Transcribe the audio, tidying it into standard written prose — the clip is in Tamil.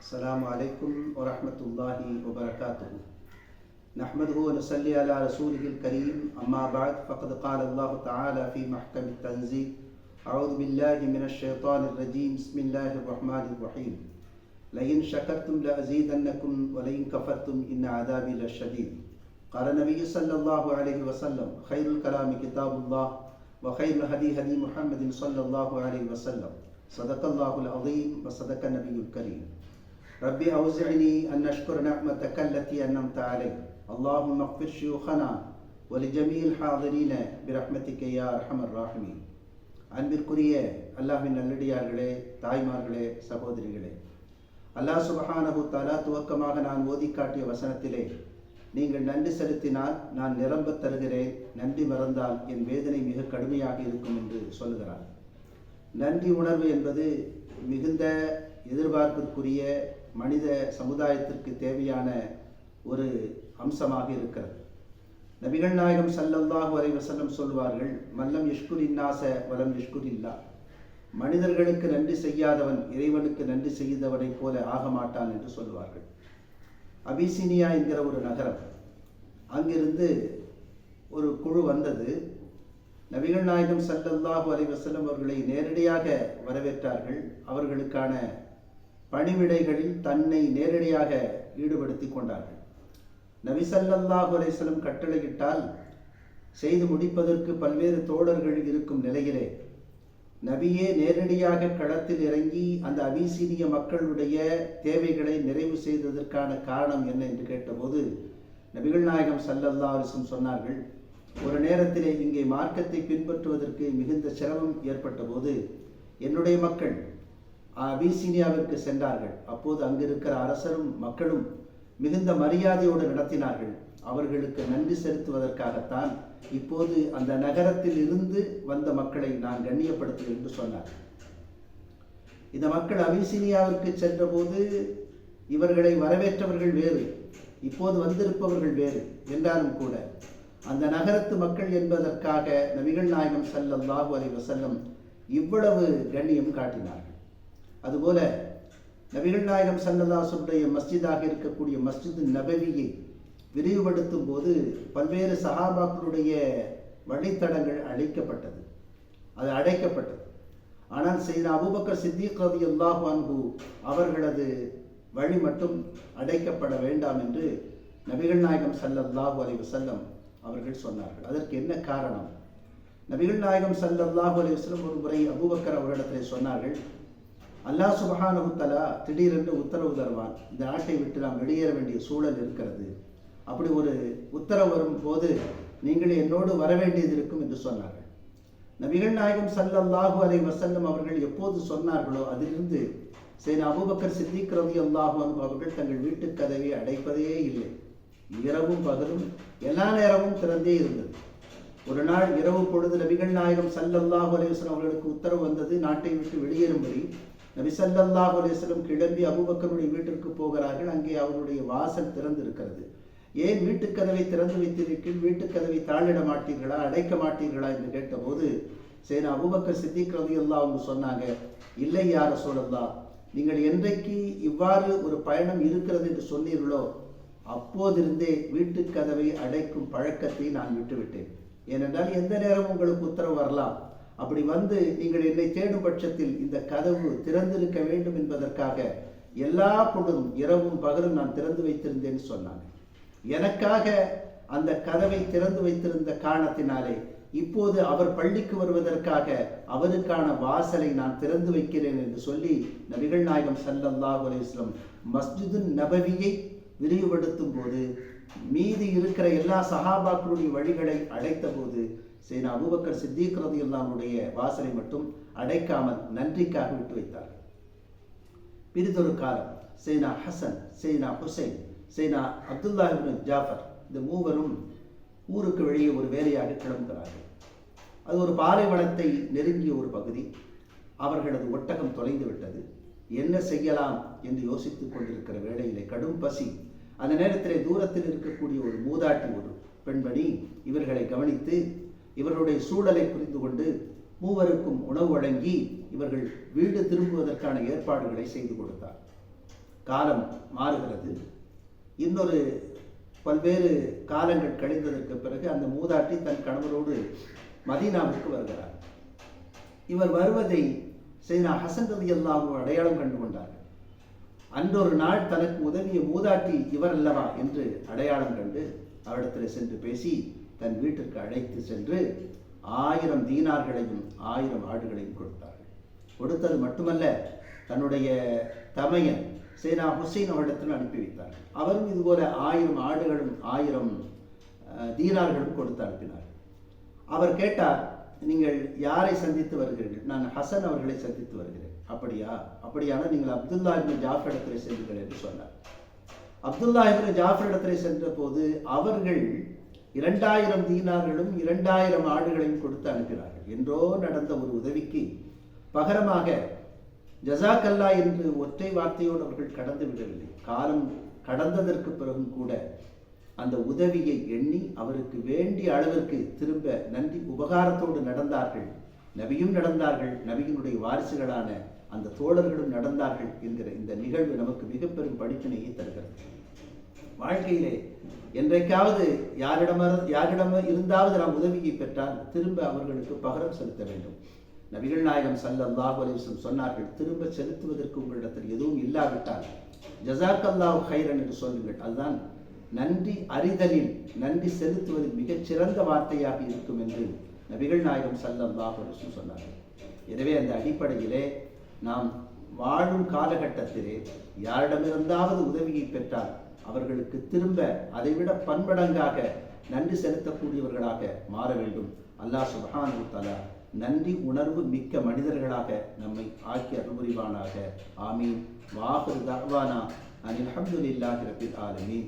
السلام عليكم ورحمة الله وبركاته. نحمده ونصلي على رسوله الكريم. أما بعد فقد قال الله تعالى في محكم التنزيل: أعوذ بالله من الشيطان الرجيم. بسم الله الرحمن الرحيم. لئن شكرتم لأزيدنكم ولئن كفرتم إن عذابي لشديد. قال النبي صلى الله عليه وسلم: خير الكلام كتاب الله وخير الهدي هدي محمد صلى الله عليه وسلم. صدق الله العظيم وصدق النبي الكريم. ربي أوزعني أن نشكر نعمتك التي أنعمت علي. اللهم اغفر شيوخنا ولجميع الحاضرين برحمتك يا أرحم الراحمين. அன்பிற்குரிய அல்லாஹ்வின் நல்லடியார்களே, தாய்மார்களே, சகோதரிகளே, அல்லாஹ் சுப்ஹானஹு தஆலா துவக்கமாக நான் ஓதி காட்டிய வசனத்திலே, நீங்கள் நன்றி செலுத்தினால் நான் நிரம்ப தருகிறேன், நன்றி மறந்தால் என் வேதனை மிக கடுமையாக இருக்கும் என்று சொல்லுகிறார். நன்றி உணர்வு என்பது மிகுந்த எதிர்பார்ப்பிற்குரிய மனித சமுதாயத்திற்கு தேவையான ஒரு அம்சமாக இருக்கிறது. நபிகள் நாயகம் ஸல்லல்லாஹு அலைஹி வஸல்லம் சொல்வார்கள்: மல்லம் யஷ்குரின் நாஸ வலம் யஷ்குரில்லா. மனிதர்களுக்கு நன்றி செய்யாதவன் இறைவனுக்கு நன்றி செய்தவனைப் போல ஆக மாட்டான் என்று சொல்வார்கள். அபிசீனியா என்கிற ஒரு நகரம், அங்கிருந்து ஒரு குழு வந்தது. நபிகள் நாயகம் ஸல்லல்லாஹு அலைஹி வஸல்லம் அவர்களை நேரடியாக வரவேற்றார்கள். அவர்களுக்கான பணிவிடைகளில் தன்னை நேரடியாக ஈடுபடுத்தி கொண்டார்கள். நபி ஸல்லல்லாஹு அலைஹி வஸல்லம் கட்டளையிட்டால் செய்து முடிப்பதற்கு பல்வேறு தோழர்கள் இருக்கும் நிலையிலே நபியே நேரடியாக களத்தில் இறங்கி அந்த அபிசீனிய மக்களுடைய தேவைகளை நிறைவு செய்ததற்கான காரணம் என்ன என்று கேட்டபோது நபிகள் நாயகம் ஸல்லல்லாஹு அலைஹி வஸல்லம் சொன்னார்கள்: ஒரு நேரத்திலே இங்கே மார்க்கத்தை பின்பற்றுவதற்கு மிகுந்த சிரமம் ஏற்பட்ட போது என்னுடைய மக்கள் அபிசீனியாவிற்கு சென்றார்கள். அப்போது அங்கிருக்கிற அரசரும் மக்களும் மிகுந்த மரியாதையோடு நடத்தினார்கள். அவர்களுக்கு நன்றி செலுத்துவதற்காகத்தான் இப்போது அந்த நகரத்தில் இருந்து வந்த மக்களை நான் கண்ணியப்படுத்துவேன் என்று சொன்னார். இந்த மக்கள் அபிசீனியாவிற்கு சென்ற போது இவர்களை வரவேற்றவர்கள் வேறு, இப்போது வந்திருப்பவர்கள் வேறு என்றாலும் கூட அந்த நகரத்து மக்கள் என்பதற்காக நபிகள் நாயகம் ஸல்லல்லாஹு அலைஹி வஸல்லம் இவ்வளவு கண்ணியம் காட்டினார்கள். அதுபோல நபிகள் நாயகம் ஸல்லல்லாஹு அலைஹி வஸல்லம் மஸ்ஜிதாக இருக்கக்கூடிய மஸ்ஜித் நபவியை விரிவுபடுத்தும் போது பல்வேறு சஹாபாக்களுடைய வழித்தடங்கள் அடைக்கப்பட்டது. ஆனால் சையதுனா அபூபக்கர் சித்திக் ரலியல்லாஹு அன்ஹு அவர்களது வழி மட்டும் அடைக்கப்பட வேண்டாம் என்று நபிகள் நாயகம் ஸல்லல்லாஹு அலைஹி வஸல்லம் அவர்கள் சொன்னார்கள். அதற்கு என்ன காரணம்? நபிகள் நாயகம் ஸல்லல்லாஹு அலைஹி வஸல்லம் ஒரு முறை அபூபக்கர் அவர்களிடத்தில் சொன்னார்கள்: அல்லாஹ் சுப்ஹானஹு தஆலா திடீரென்று உத்தரவு தருவான், இந்த நாட்டை விட்டு நாம் வெளியேற வேண்டிய சூழல் இருக்கிறது. அப்படி ஒரு உத்தரவு வரும் போது நீங்கள் என்னோடு வர வேண்டியது இருக்கும் என்று சொன்னார்கள். நபிகள் நாயகம் ஸல்லல்லாஹு அலைஹி வஸல்லம் அவர்கள் எப்போது சொன்னார்களோ அதிலிருந்து சையதுனா அபூபக்கர் சித்திக் ரலியல்லாஹு அன்ஹு அவர்கள் தங்கள் வீட்டு கதவை அடைப்பதே இல்லை. இரவும் பகலும் எல்லா நேரமும் திறந்தே இருந்தது. ஒரு நாள் இரவு பொழுது நபிகள் நாயகம் ஸல்லல்லாஹு அலைஹி வஸல்லம் அவர்களுக்கு உத்தரவு வந்தது, நாட்டை விட்டு வெளியேறும்படி. நபி ஸல்லல்லாஹு அலைஹி வஸல்லம் கிளம்பி அபூபக்கருடைய வீட்டிற்கு போகிறார்கள். அங்கே அவருடைய வாசல் திறந்து இருக்கிறது. ஏன் வீட்டுக்கதவை திறந்து வைத்திருக்கிறீர்கள்? வீட்டுக்கதவை தாளிட மாட்டீர்களா, அடைக்க மாட்டீர்களா என்று கேட்டபோது சையதுனா அபூபக்கர் சித்திக் ரலியல்லாஹு அன்ஹு சொன்னாங்க: இல்லை யா ரசூலல்லாஹ், நீங்கள் என்றைக்கு இவ்வாறு ஒரு பயணம் இருக்கிறது என்று சொன்னீர்களோ அப்போதிருந்தே வீட்டுக்கதவை அடைக்கும் பழக்கத்தை நான் விட்டுவிட்டேன். ஏனென்றால் எந்த நேரம் உங்களுக்கு உத்தரவு வரலாம். அப்படி வந்து நீங்கள் என்னை தேடும் பட்சத்தில் இந்த கதவு திறந்திருக்க வேண்டும் என்பதற்காக எல்லா பொழுதும் இரவும் பகலும் நான் திறந்து வைத்திருந்தேன் சொன்னாங்க. எனக்காக அந்த கதவை திறந்து வைத்திருந்த காரணத்தினாலே இப்போது அவர் பள்ளிக்கு வருவதற்காக அவருக்கான வாசலை நான் திறந்து வைக்கிறேன் என்று சொல்லி நபிகள் நாயகம் ஸல்லல்லாஹு அலைஹி வஸல்லம் மஸ்ஜிது நபவியை விரிவுபடுத்தும் போது மீதி இருக்கிற எல்லா சஹாபாக்களுடைய வழிகளை அடைத்த போது சையதுனா அபூபக்கர் சித்திக் ரலியல்லாஹு அன்ஹுடைய வாசலை மட்டும் அடைக்காமல் நன்றிக்காக விட்டு வைத்தார்கள். பிறிதொரு காலம் சையதுனா ஹசன், சையதுனா ஹுசைன், சையதுனா அப்துல்லாஹ் இப்னு ஜாஃபர் இந்த மூவரும் ஊருக்கு வெளியே ஒரு வேலையாக கிளம்புகிறார்கள். அது ஒரு பாலைவனத்தை நெருங்கிய ஒரு பகுதி. அவர்களது ஒட்டகம் தொலைந்து விட்டது. என்ன செய்யலாம் என்று யோசித்துக் கொண்டிருக்கிற வேளையிலே கடும் பசி. அந்த நேரத்திலே தூரத்தில் இருக்கக்கூடிய ஒரு மூதாட்டி, ஒரு பெண்மணி இவர்களை கவனித்து இவர்களுடைய சூழலை புரிந்து கொண்டு மூவருக்கும் உணவு வழங்கி இவர்கள் வீடு திரும்புவதற்கான ஏற்பாடுகளை செய்து கொடுத்தார். காலம் மாறுகிறது. இன்னொரு பல்வேறு காலங்கள் கழிந்ததற்கு பிறகு அந்த மூதாட்டி தன் கணவரோடு மதீனாவிற்கு வருகிறார். இவர் வருவதை சையதுனா ஹசன் ரலியல்லாஹு அன்ஹு அடையாளம் கண்டு கொண்டார்கள். அன்றொரு நாள் தனக்கு உதவிய மூதாட்டி இவர் அல்லவா என்று அடையாளம் கண்டு அவரிடத்தில் சென்று பேசி தன் வீட்டிற்கு அழைத்து சென்று 1000 தீனார்களையும் 1000 ஆடுகளையும் கொடுத்தார்கள். கொடுத்தது மட்டுமல்ல, தன்னுடைய தமையன் சையதுனா ஹுசைன் அவரிடத்தில் அனுப்பி வைத்தார்கள். அவரும் இதுபோல 1000 ஆடுகளும் 1000 தீனார்களும் கொடுத்து அனுப்பினார். அவர் கேட்டார், நீங்கள் யாரை சந்தித்து வருகிறீர்கள்? நான் ஹசன் அவர்களை சந்தித்து வருகிறேன். அப்படியானால் நீங்கள் அப்துல்லா இப்னு ஜாஃபர் இடத்திலே செல்லுங்கள் என்று சொன்னார். அப்துல்லா இப்னு ஜாஃபர் இடத்திலே சென்ற போது அவர்கள் 2000 தீனார்களும் 2000 ஆடுகளையும் கொடுத்து அனுப்பினார்கள். என்றோ நடந்த ஒரு உதவிக்கு பகரமாக ஜஸாக்கல்லா என்று ஒற்றை வார்த்தையோடு அவர்கள் கடந்து விடவில்லை. காலம் கடந்ததற்கு பிறகும் கூட அந்த உதவியை எண்ணி அவருக்கு வேண்டிய அளவிற்கு திரும்ப நன்றி உபகாரத்தோடு நடந்தார்கள். நபியும் நடந்தார்கள், நபியினுடைய வாரிசுகளான அந்த தோழர்களும் நடந்தார்கள் என்கிற இந்த நிகழ்வு நமக்கு மிக பெரும் படிப்பினையை தருகிறது. வாழ்க்கையிலே என்றைக்காவது யாரிடம் இருந்தாவது நாம் உதவியை பெற்றால் திரும்ப அவர்களுக்கு பகரம் செலுத்த வேண்டும். நபிகள் நாயகம் ஸல்லல்லாஹு அலைஹி வஸல்லம் சொன்னார்கள், திரும்ப செலுத்துவதற்கு உங்களிடத்தில் எதுவும் இல்லாவிட்டால் ஜஸாக்கல்லாஹு கைரன் என்று சொல்லுங்கள். அதுதான் நன்றி அறிதலில் நன்றி செலுத்துவதில் மிகச் சிறந்த வார்த்தையாக இருக்கும் என்று நபிகள் நாயகம் ஸல்லல்லாஹு அலைஹி வஸல்லம் சொன்னார்கள். எனவே அந்த அடிப்படையிலே நாம் வாழும் காலகட்டத்திலே யாரிடமிருந்தாவது உதவியை பெற்றால் அவர்களுக்கு திரும்ப அதைவிட பன்மடங்காக நன்றி செலுத்தக்கூடியவர்களாக மாற வேண்டும். அல்லாஹ் சுப்ஹானஹு வ தஆலா நன்றி உணர்வு மிக்க மனிதர்களாக நம்மை ஆக்கி அருள் புரிவானாக. ஆமீன். வாஹிரு தஅவானா அனில் ஹம்துலில்லாஹி ரப்பில் ஆலமீன்.